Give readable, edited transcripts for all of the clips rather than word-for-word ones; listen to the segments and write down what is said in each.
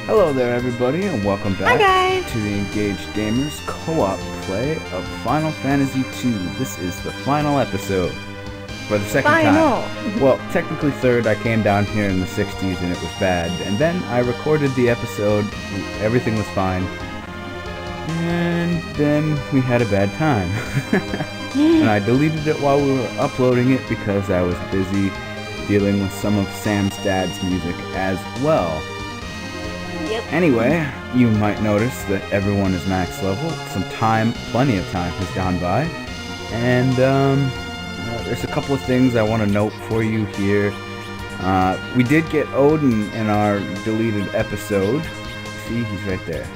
Hello there everybody and welcome back Hi guys! to the Engaged Gamers co-op play of Final Fantasy II. This is the final episode for the second time. Well, technically third. I came down here in the 60s and it was bad. And then I recorded the episode, everything was fine. And then we had a bad time. And I deleted it while we were uploading it because I was busy dealing with some of Sam's dad's music as well. Yep. Anyway, you might notice that everyone is max level. Plenty of time has gone by. And there's a couple of things I want to note for you here. We did get Odin in our deleted episode. See, he's right there.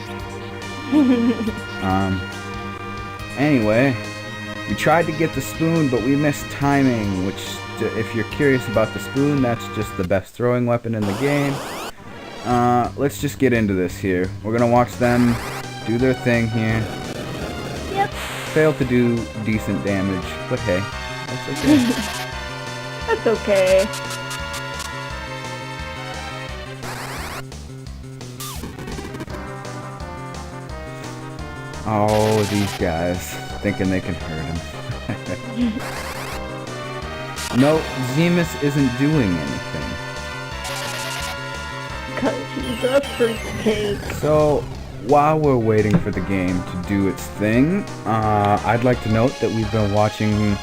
Anyway, we tried to get the spoon, but we missed timing, which, if you're curious about the spoon, that's just the best throwing weapon in the game. Let's just get into this here. We're gonna watch them do their thing here. Yep. Failed to do decent damage, but hey, that's okay. That's okay. Oh, these guys, thinking they can hurt him. No, Zemus isn't doing anything. He's a fruitcake. So, while we're waiting for the game to do its thing, I'd like to note that we've been watching,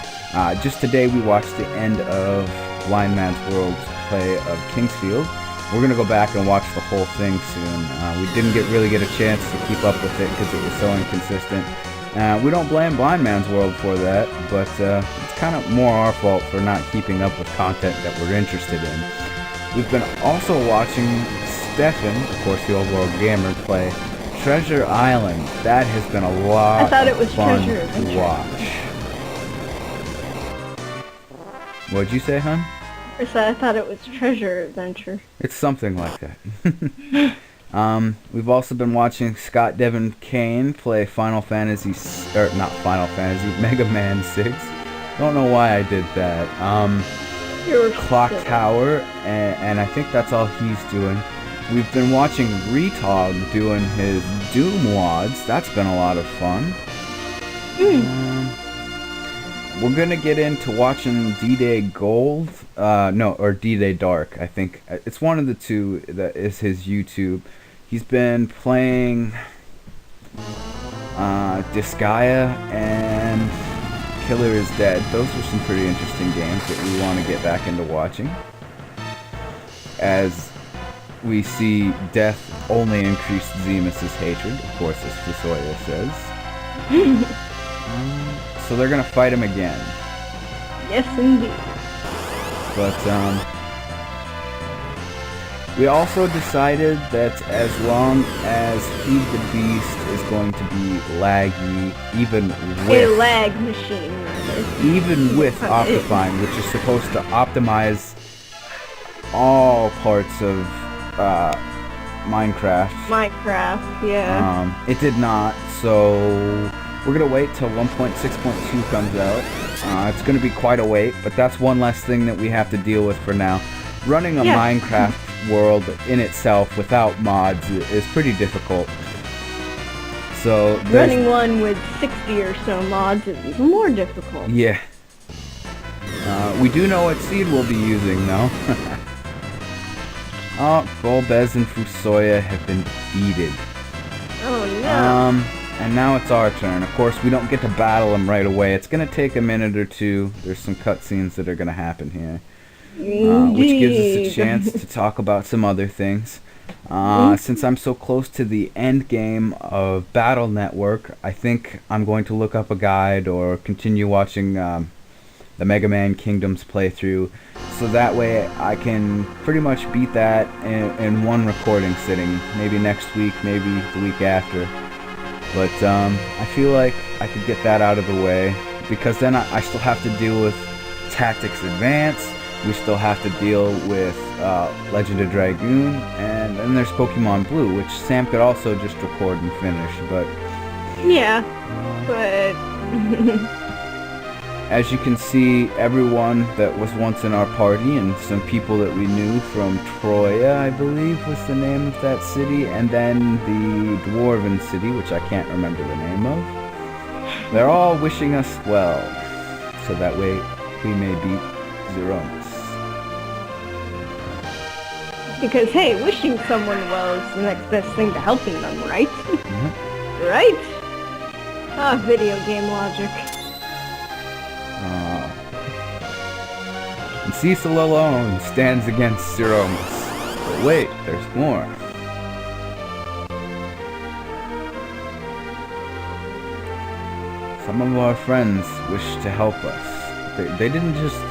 just today we watched the end of Blind Man's World's play of Kingsfield. We're going to go back and watch the whole thing soon. We didn't really get a chance to keep up with it because it was so inconsistent. We don't blame Blind Man's World for that, but it's kind of more our fault for not keeping up with content that we're interested in. We've been also watching Stefan, of course the overall gamer, play Treasure Island. That has been a lot of fun to watch. What'd you say, hon? I thought it was Treasure Adventure. It's something like that. We've also been watching Scott Devin Kane play Mega Man 6. Don't know why I did that. Clock Tower, and I think that's all he's doing. We've been watching Retog doing his Doom WODs. That's been a lot of fun. We're gonna get into watching D-Day Gold, or D-Day Dark, I think. It's one of the two that is his YouTube. He's been playing Disgaea and Killer is Dead. Those are some pretty interesting games that we want to get back into watching. As we see death only increase Zemus' hatred, of course, as Fusoya says. So they're gonna fight him again. Yes, indeed. But we also decided that as long as Feed the Beast is going to be laggy, even with a lag machine, rather. Even with Optifine, which is supposed to optimize all parts of Minecraft. Yeah. It did not, so we're gonna wait till 1.6.2 comes out. It's gonna be quite a wait, but that's one less thing that we have to deal with for now. Running a Minecraft world in itself without mods is pretty difficult. So running one with 60 or so mods is even more difficult. Yeah. We do know what seed we'll be using, though. Oh, Golbez and Fusoya have been defeated. Oh no. And now it's our turn. Of course, we don't get to battle them right away. It's gonna take a minute or two. There's some cutscenes that are gonna happen here. Which gives us a chance to talk about some other things. Since I'm so close to the end game of Battle Network, I think I'm going to look up a guide or continue watching the Mega Man Kingdoms playthrough, so that way I can pretty much beat that in one recording sitting. Maybe next week, maybe the week after. But I feel like I could get that out of the way, because then I still have to deal with Tactics Advance. We still have to deal with Legend of Dragoon, and then there's Pokemon Blue, which Sam could also just record and finish, but... Yeah, but... as you can see, everyone that was once in our party and some people that we knew from Troya, I believe was the name of that city, and then the Dwarven city, which I can't remember the name of. They're all wishing us well, so that way we may beat Zeromus. Because, hey, wishing someone well is the next best thing to helping them, right? Right? Ah, video game logic. And Cecil alone stands against Zeromus. But wait, there's more. Some of our friends wish to help us. They didn't just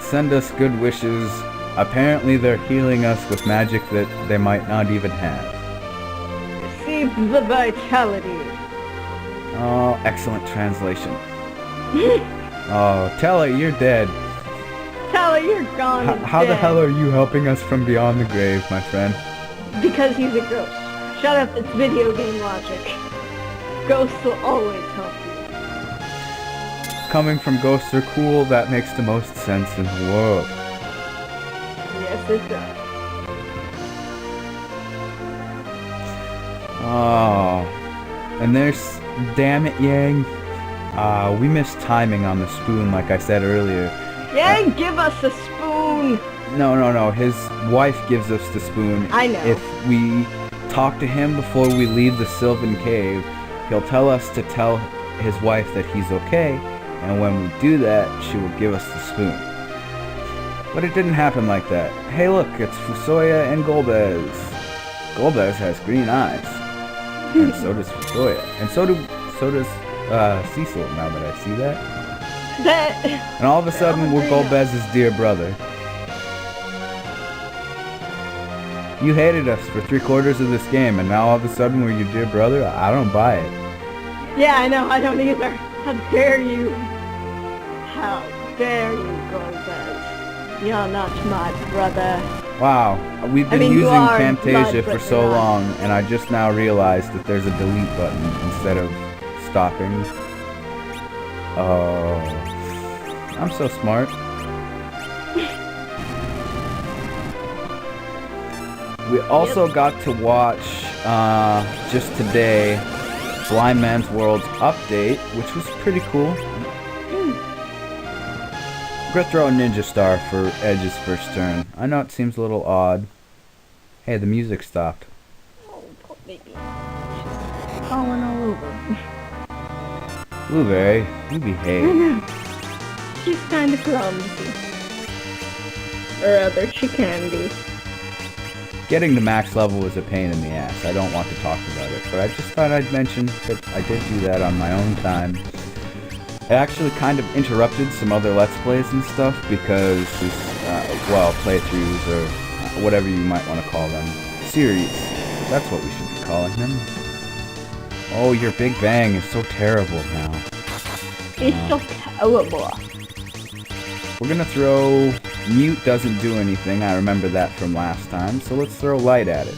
send us good wishes. Apparently they're healing us with magic that they might not even have. Receive the vitality. Oh, excellent translation. Oh, Tella, you're dead. Tella, you're gone. How the hell are you helping us from beyond the grave, my friend? Because he's a ghost. Shut up, it's video game logic. Ghosts will always help you. Coming from ghosts are cool, that makes the most sense in the world. Yes, it does. Oh, and there's, damn it, Yang. We missed timing on the spoon, like I said earlier. Yang, give us a spoon! No. His wife gives us the spoon. I know. If we talk to him before we leave the Sylvan Cave, he'll tell us to tell his wife that he's okay, and when we do that, she will give us the spoon. But it didn't happen like that. Hey look, it's Fusoya and Golbez. Golbez has green eyes. And so does Fusoya. And so does Cecil, now that I see that. And all of a sudden, we're Golbez's dear brother. You hated us for 3/4 of this game, and now all of a sudden we're your dear brother? I don't buy it. Yeah, I know, I don't either. How dare you? How dare you, Golbez? You're not my brother. Wow, we've been using Camtasia for so not. long, and I just now realized that there's a delete button instead of stopping. Oh, I'm so smart. We also got to watch, just today, Blind Man's World's update, which was pretty cool. I'm gonna throw a ninja star for Edge's first turn. I know it seems a little odd. Hey, the music stopped. Oh, poor baby. She's falling all over. Blueberry, you I behave. know. She's kind of clumsy. Or rather, she can be. Getting to max level was a pain in the ass. I don't want to talk about it, but I just thought I'd mention that I did do that on my own time. It actually kind of interrupted some other Let's Plays and stuff because, well, playthroughs or whatever you might want to call them. Series. That's what we should be calling them. Oh, your Big Bang is so terrible now. It's so terrible. We're gonna throw... Mute doesn't do anything, I remember that from last time, so let's throw light at it.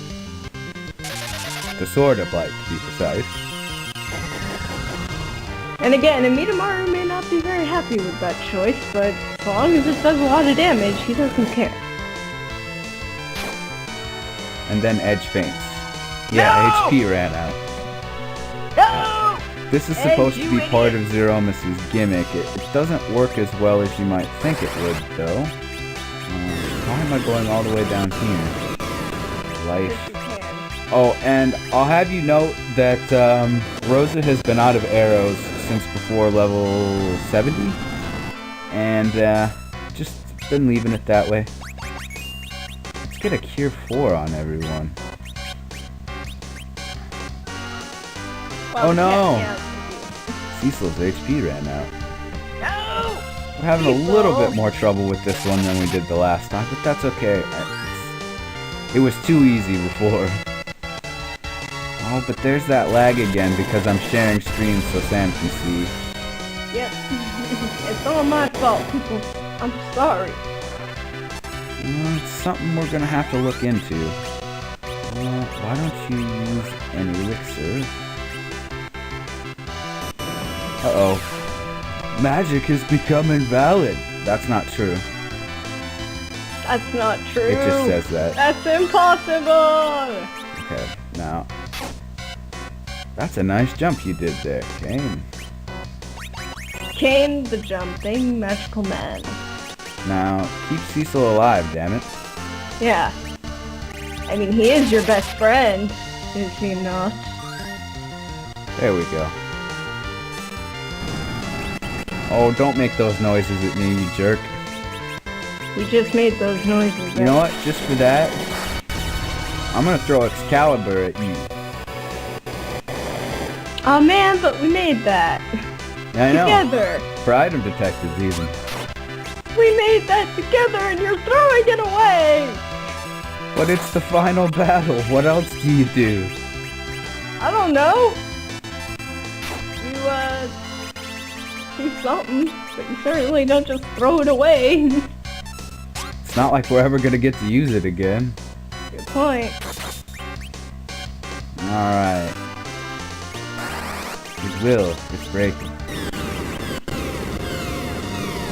The sword of light, to be precise. And again, Amidamaru may not be very happy with that choice, but as long as it does a lot of damage, he doesn't care. And then Edge faints. Yeah, No! HP ran out. No! This is Edge, supposed to you be idiot. part of Zeromus's gimmick. It doesn't work as well as you might think it would, though. Why am I going all the way down here? Life. Yes, you can. Oh, and I'll have you note that Rosa has been out of arrows since before level 70. And just been leaving it that way. Let's get a Cure 4 on everyone. Well, Oh, no. yeah. Cecil's HP ran out. No! We're having a Cecil. little bit more trouble with this one than we did the last time, but that's okay. It was too easy before. Oh, but there's that lag again because I'm sharing screen so Sam can see. Yep. It's all my fault, people. I'm sorry. It's something we're gonna have to look into. Why don't you use an elixir? Uh-oh. Magic has become invalid. That's not true. That's not true. It just says that. That's impossible. Okay, now. That's a nice jump you did there, Kane. Kane the jumping magical man. Now, keep Cecil alive, damn it. Yeah. I mean, he is your best friend, is he not? There we go. Oh, don't make those noises at me, you jerk. We just made those noises. You know what? Just for that, I'm gonna throw Excalibur at you. Oh man, but we made that. Yeah, I know. Together. For item detectives, even. We made that together and you're throwing it away! But it's the final battle. What else do you do? I don't know. You, do something, but you certainly don't just throw it away. It's not like we're ever gonna get to use it again. Good point. Alright. His will is breaking.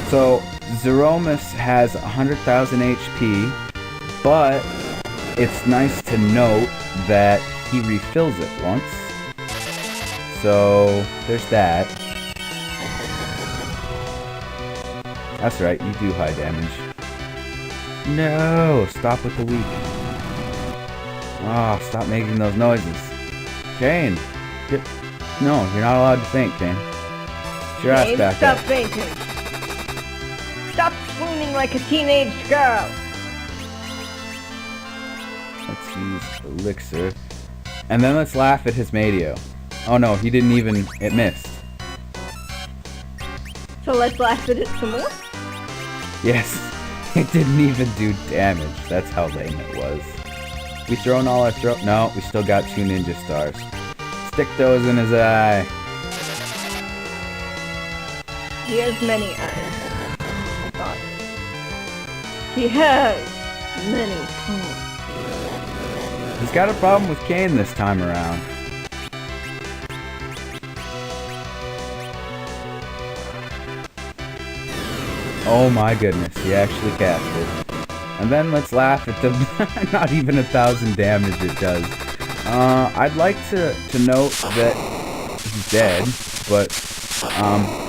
So, Zeromus has 100,000 HP, but it's nice to note that he refills it once. So, there's that. That's right, you do high damage. No! Stop with the weak. Oh, stop making those noises. Kane! No, you're not allowed to faint, Kane. Get your ass back Stop up. fainting. Stop swooning like a teenage girl. Let's use Elixir. And then let's laugh at his Madio. Oh no, he didn't even... It missed. So let's laugh at it some more? Yes, it didn't even do damage. That's how lame it was. We thrown all our No, we still got 2 ninja stars. Stick those in his eye. He has many eyes. I thought. He has many eyes. He's got a problem with Kane this time around. Oh my goodness, he actually cast it. And then let's laugh at the not even 1,000 damage it does. I'd like to note that he's dead, but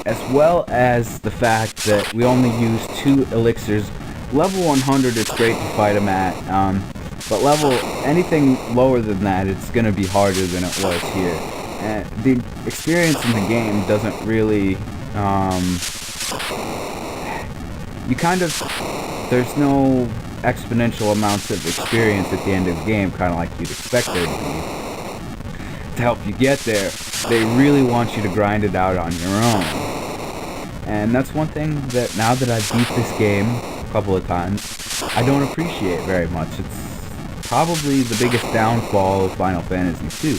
as well as the fact that we only use 2 elixirs. Level 100 it's great to fight him at, but anything lower than that, it's gonna be harder than it was here. The experience in the game doesn't really, there's no exponential amounts of experience at the end of the game, kind of like you'd expect there to be. To help you get there, they really want you to grind it out on your own. And that's one thing that now that I've beat this game a couple of times, I don't appreciate very much. It's probably the biggest downfall of Final Fantasy II.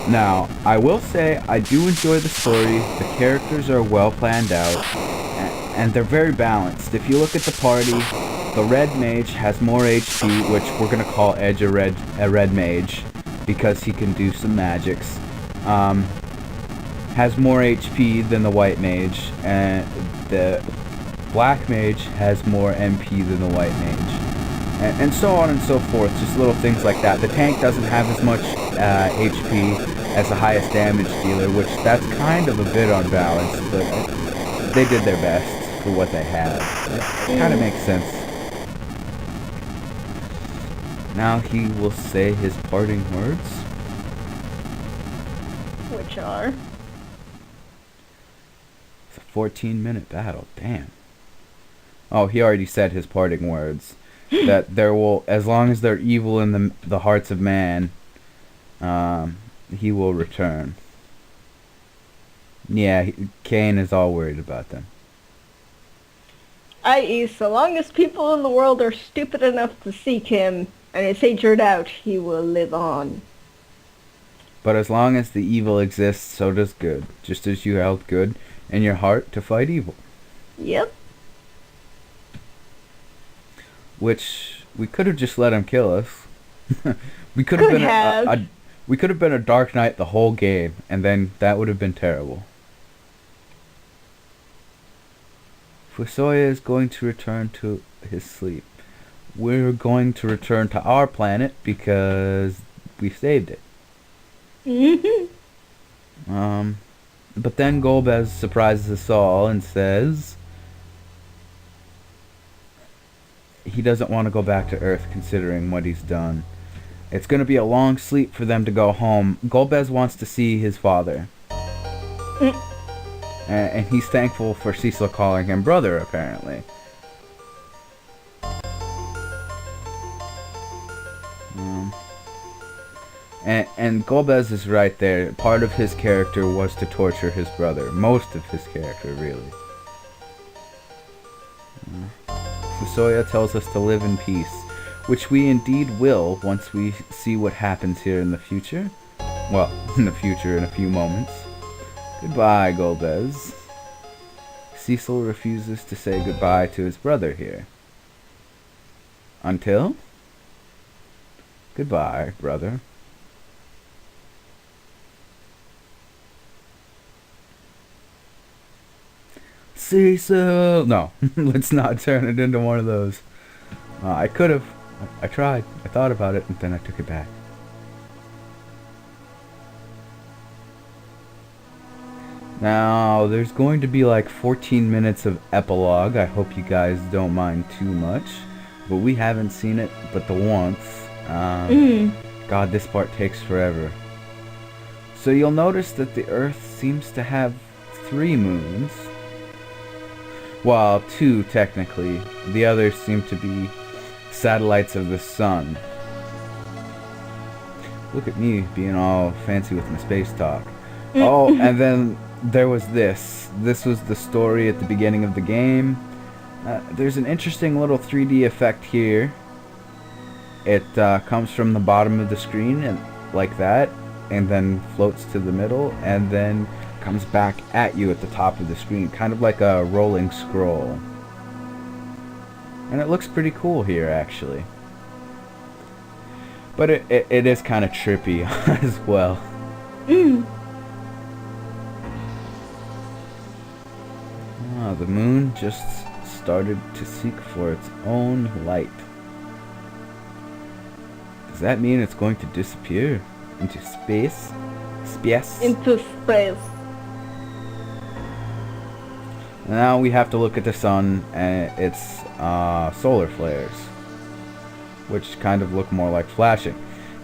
Now, I will say I do enjoy the story, the characters are well planned out, and they're very balanced. If you look at the party, the red mage has more HP, which we're gonna call Edge a red mage, because he can do some magics. Has more HP than the white mage, and the black mage has more MP than the white mage, and so on and so forth. Just little things like that. The tank doesn't have as much HP as the highest damage dealer, which that's kind of a bit unbalanced, but they did their best for what they had. It kind of makes sense. Now he will say his parting words. Which are? It's a 14-minute battle. Damn. Oh, he already said his parting words. That there will, as long as they're evil in the hearts of man, he will return. Yeah, Kane is all worried about them. I.e., so long as people in the world are stupid enough to seek him and his hatred out, he will live on. But as long as the evil exists, so does good. Just as you held good in your heart to fight evil. Yep. Which, we could have just let him kill us. We could have been a Dark Knight the whole game, and then that would have been terrible. Fusoya is going to return to his sleep. We're going to return to our planet because we saved it. But then Golbez surprises us all and says he doesn't want to go back to Earth considering what he's done. It's going to be a long sleep for them to go home. Golbez wants to see his father. And he's thankful for Cecil calling him brother, apparently. And Golbez is right there. Part of his character was to torture his brother. Most of his character, really. Fusoya tells us to live in peace, which we indeed will once we see what happens here in the future. Well, in the future, in a few moments. Goodbye, Golbez. Cecil refuses to say goodbye to his brother here. Until? Goodbye, brother. Cecil! No, let's not turn it into one of those. I could have. I tried. I thought about it, and then I took it back. Now, there's going to be like 14 minutes of epilogue. I hope you guys don't mind too much. But we haven't seen it but the once. God, this part takes forever. So you'll notice that the Earth seems to have 3 moons. Well, 2 technically. The others seem to be satellites of the sun. Look at me being all fancy with my space talk. Oh, and then there was this. This was the story at the beginning of the game. There's an interesting little 3D effect here. It comes from the bottom of the screen and like that, and then floats to the middle, and then comes back at you at the top of the screen, kind of like a rolling scroll. And it looks pretty cool here, actually. But it is kind of trippy as well. The moon just started to seek for its own light. Does that mean it's going to disappear into space? Into space. Now we have to look at the sun and its solar flares, which kind of look more like flashing.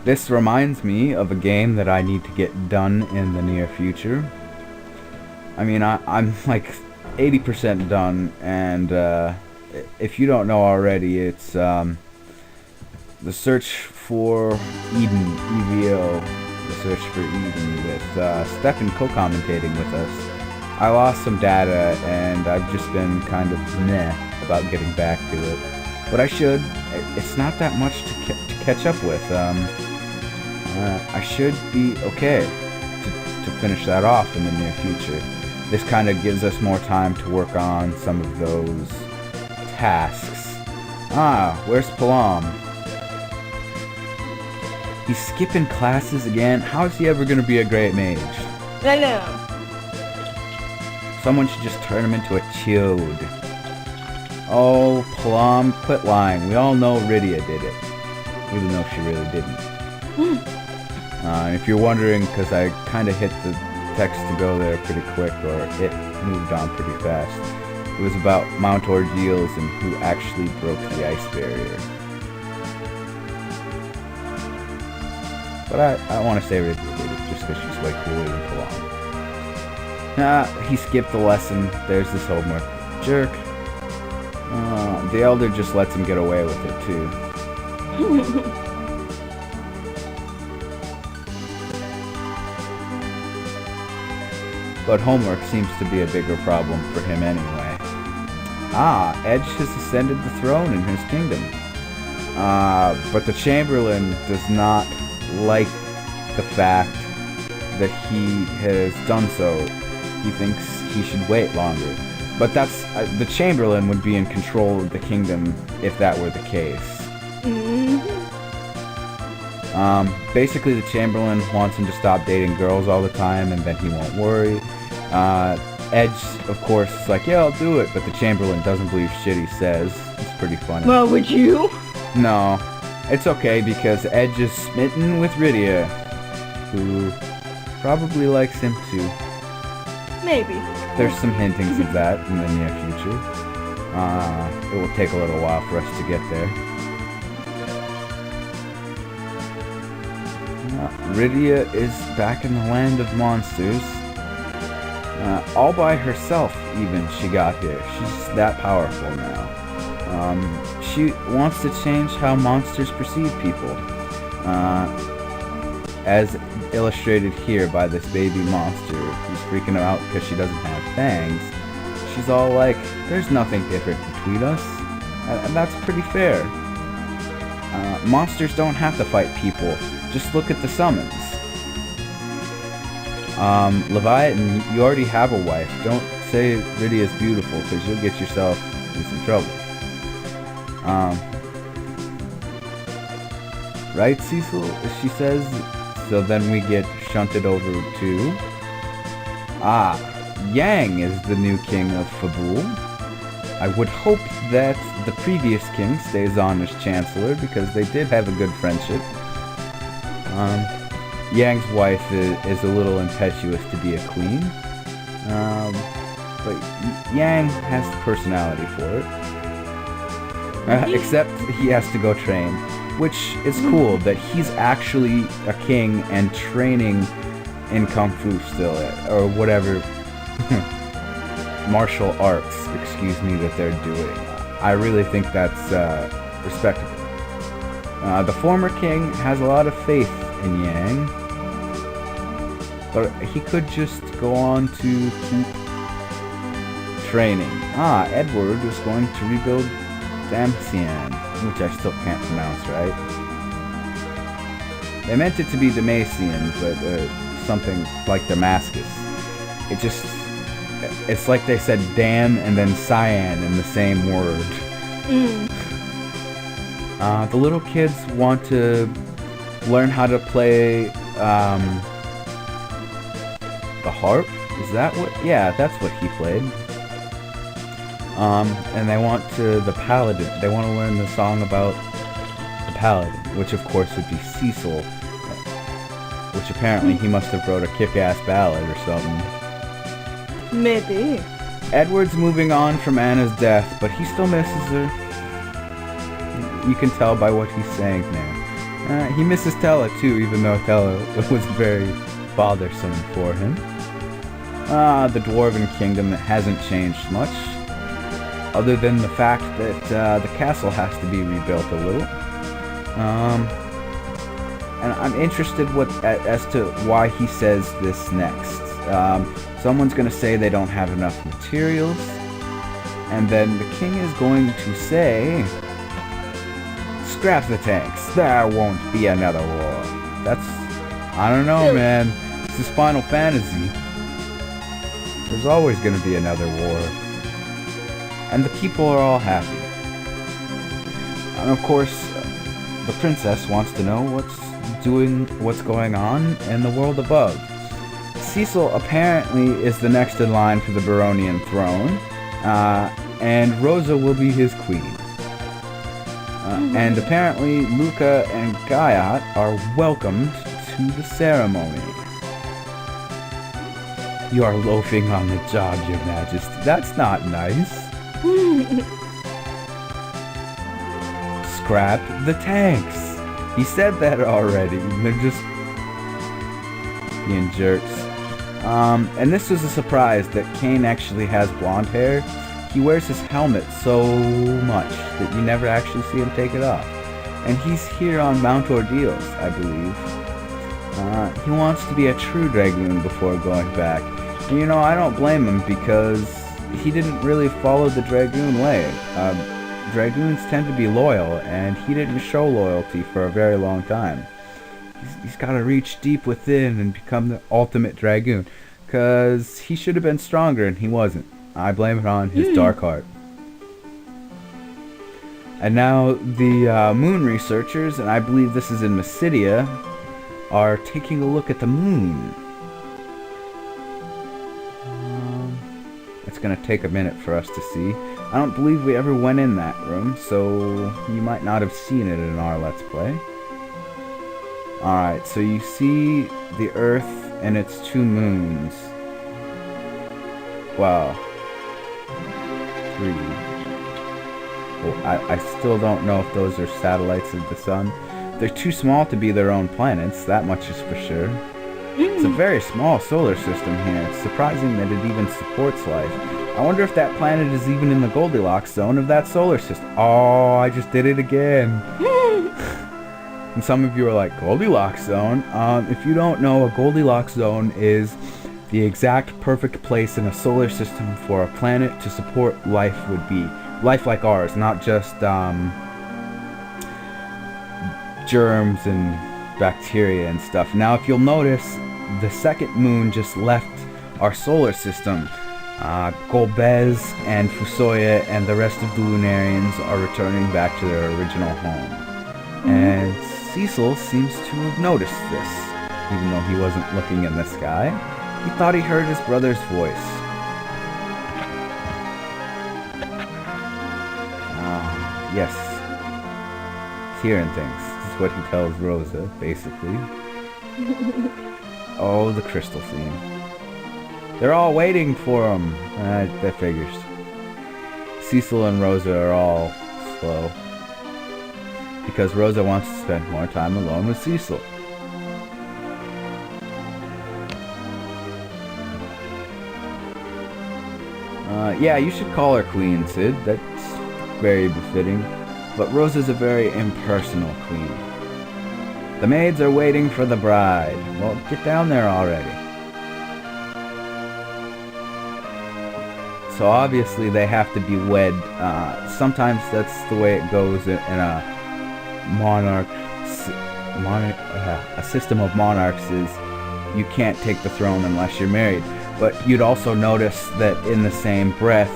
This reminds me of a game that I need to get done in the near future. I mean, I'm like 80% done, and if you don't know already, it's the Search for Eden, EVO, the Search for Eden, with Stefan co-commentating with us. I lost some data, and I've just been kind of meh about getting back to it. But I should. It's not that much to catch up with. I should be okay to finish that off in the near future. This kind of gives us more time to work on some of those tasks. Where's Palam? He's skipping classes again. How is he ever going to be a great mage? I know. Someone should just turn him into a chode. Oh, Palam, quit lying. We all know Rydia did it. Even though she really didn't. And if you're wondering, because I kind of hit the text to go there pretty quick, or it moved on pretty fast. It was about Mount Ordeals and who actually broke the ice barrier. But I want to say Rydia did it, just because she's way cooler than Palam. He skipped the lesson. There's this homework. Jerk. The Elder just lets him get away with it, too. But homework seems to be a bigger problem for him anyway. Edge has ascended the throne in his kingdom. But the Chamberlain does not like the fact that he has done so. He thinks he should wait longer. But that's the Chamberlain would be in control of the kingdom if that were the case. Basically, the Chamberlain wants him to stop dating girls all the time, and then he won't worry. Edge, of course, is like, yeah, I'll do it, but the Chamberlain doesn't believe shit he says. It's pretty funny. Well, would you? No, it's okay because Edge is smitten with Rydia, who probably likes him too. Maybe. There's some hintings of that in the near future. It will take a little while for us to get there. Rydia is back in the land of monsters. All by herself, even, she got here. She's that powerful now. She wants to change how monsters perceive people. As illustrated here by this baby monster who's freaking out because she doesn't have fangs. She's all like, there's nothing different between us. And that's pretty fair. Monsters don't have to fight people. Just look at the summons. Leviathan, you already have a wife. Don't say Rydia's beautiful, because you'll get yourself in some trouble. Right, Cecil? She says. So then we get shunted over to... Yang is the new king of Fabul. I would hope that the previous king stays on as chancellor, because they did have a good friendship. Yang's wife is a little impetuous to be a queen. But Yang has the personality for it. Except he has to go train. Which is cool that he's actually a king and training in Kung Fu still. Or whatever martial arts, excuse me, that they're doing. I really think that's respectable. The former king has a lot of faith in Yang, but he could just go on to keep training. Edward is going to rebuild Damasian, which I still can't pronounce right. They meant it to be Damasian, but something like Damascus. It's like they said Dam and then Cyan in the same word. The little kids want to learn how to play the harp. Is that what? Yeah, that's what he played. And they want the paladin. They want to learn the song about the paladin, which of course would be Cecil. Which apparently he must have wrote a kick-ass ballad or something. Maybe. Edward's moving on from Anna's death, but he still misses her. You can tell by what he's saying there. He misses Tella too, even though Tella was very bothersome for him. The Dwarven Kingdom hasn't changed much, other than the fact that the castle has to be rebuilt a little. And I'm interested as to why he says this next. Someone's going to say they don't have enough materials, and then the king is going to say, scrap the tanks, there won't be another war. I don't know, man. This is Final Fantasy. There's always going to be another war. And the people are all happy. And of course, the princess wants to know what's going on in the world above. Cecil apparently is the next in line for the Baronian throne, and Rosa will be his queen. And apparently Luca and Gaiat are welcomed to the ceremony. You are loafing on the job, Your Majesty. That's not nice. Scrap the tanks. He said that already. They're just being jerks. And this was a surprise that Kane actually has blonde hair. He wears his helmet so much that you never actually see him take it off. And he's here on Mount Ordeals, I believe. He wants to be a true Dragoon before going back. And you know, I don't blame him because he didn't really follow the Dragoon way. Dragoons tend to be loyal, and he didn't show loyalty for a very long time. He's got to reach deep within and become the ultimate Dragoon, because he should have been stronger and he wasn't. I blame it on his dark heart. And now the moon researchers, and I believe this is in Mysidia, are taking a look at the moon. it's going to take a minute for us to see. I don't believe we ever went in that room, so you might not have seen it in our Let's Play. Alright, so you see the Earth and its 2 moons. Well, 3. Well, I still don't know if those are satellites of the sun. They're too small to be their own planets, that much is for sure. It's a very small solar system here. It's surprising that it even supports life. I wonder if that planet is even in the Goldilocks zone of that solar system. Oh, I just did it again. And some of you are like, Goldilocks zone? If you don't know, a Goldilocks zone is the exact perfect place in a solar system for a planet to support life would be. Life like ours, not just germs and bacteria and stuff. Now, if you'll notice, the second moon just left our solar system. Golbez and Fusoya and the rest of the Lunarians are returning back to their original home. And Cecil seems to have noticed this, even though he wasn't looking in the sky. He thought he heard his brother's voice. Yes. He's hearing things. This is what he tells Rosa, basically. Oh, the crystal scene. They're all waiting for him. That figures. Cecil and Rosa are all slow. Because Rosa wants to spend more time alone with Cecil. Yeah, you should call her Queen, Sid. That's very befitting. But Rosa's a very impersonal queen. The maids are waiting for the bride. Well, get down there already. So obviously they have to be wed. Sometimes that's the way it goes in a a system of monarchs is you can't take the throne unless you're married. But you'd also notice that in the same breath,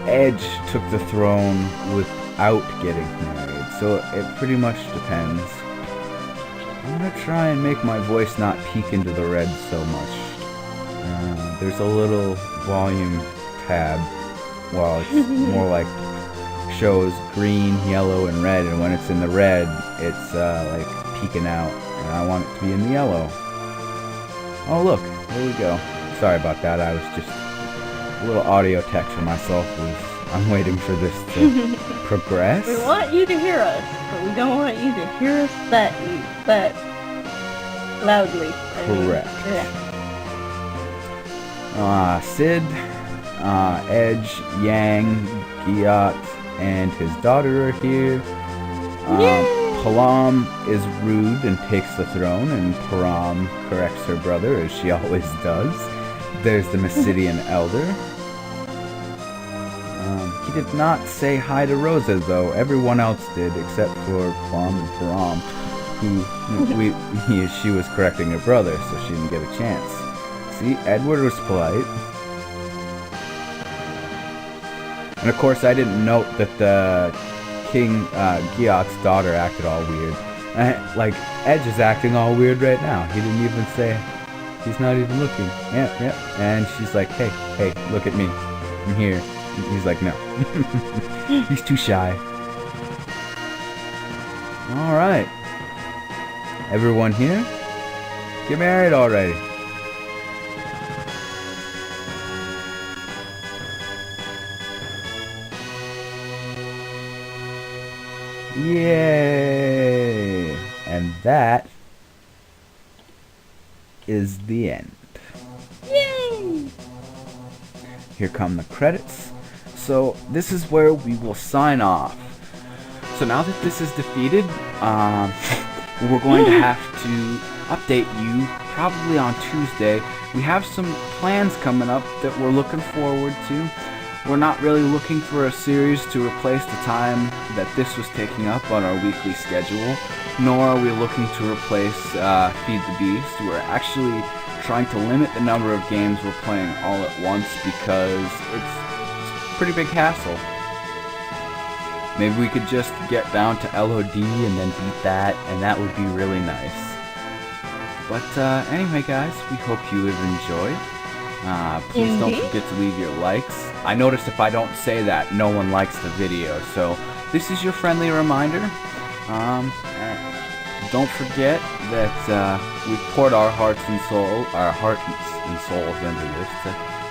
Edge took the throne without getting married. So it pretty much depends. I'm gonna try and make my voice not peek into the red so much. There's a little volume tab. Well, it's more like shows green, yellow, and red, and when it's in the red, it's like peeking out, and I want it to be in the yellow. Oh look, there we go. Sorry about that, I was just a little audio text for myself. I'm waiting for this to progress. We want you to hear us, but we don't want you to hear us that loudly. Correct. Sid, Edge, Yang, Giat, and his daughter are here. Palam is rude and takes the throne, and Param corrects her brother, as she always does. There's the Mysidian Elder. He did not say hi to Rosa, though. Everyone else did, except for Palam and Param, who she was correcting her brother, so she didn't get a chance. See, Edward was polite. And of course, I didn't note that the King Giat's daughter acted all weird. Like, Edge is acting all weird right now. He didn't even say, he's not even looking. Yeah. And she's like, hey, look at me. I'm here. He's like, no. He's too shy. Alright. Everyone here? Get married already. Yay! And that is the end. Yay! Here come the credits. So this is where we will sign off. So now that this is defeated, we're going to have to update you probably on Tuesday. We have some plans coming up that we're looking forward to. We're not really looking for a series to replace the time that this was taking up on our weekly schedule, nor are we looking to replace Feed the Beast. We're actually trying to limit the number of games we're playing all at once because it's a pretty big hassle. Maybe we could just get down to LOD and then beat that, and that would be really nice. But anyway guys, we hope you have enjoyed. Please don't Indeed. forget to leave your likes. I noticed if I don't say that, no one likes the video. So this is your friendly reminder. And don't forget that we poured our hearts and souls into this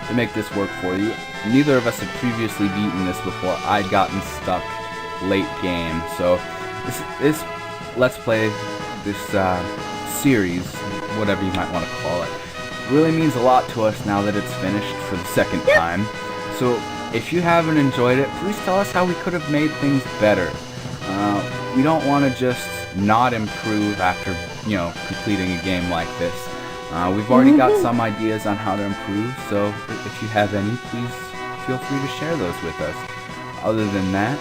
to make this work for you. Neither of us had previously beaten this before. I'd gotten stuck late game, so this Let's Play, this series, whatever you might want to call it, really means a lot to us now that it's finished for the second time. So if you haven't enjoyed it, please tell us how we could have made things better. We don't want to just not improve after, completing a game like this. We've already got some ideas on how to improve, so if you have any, please feel free to share those with us. Other than that,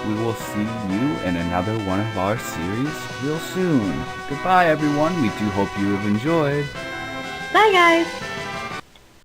we will see you in another one of our series real soon. Goodbye, everyone. We do hope you have enjoyed. Bye, guys.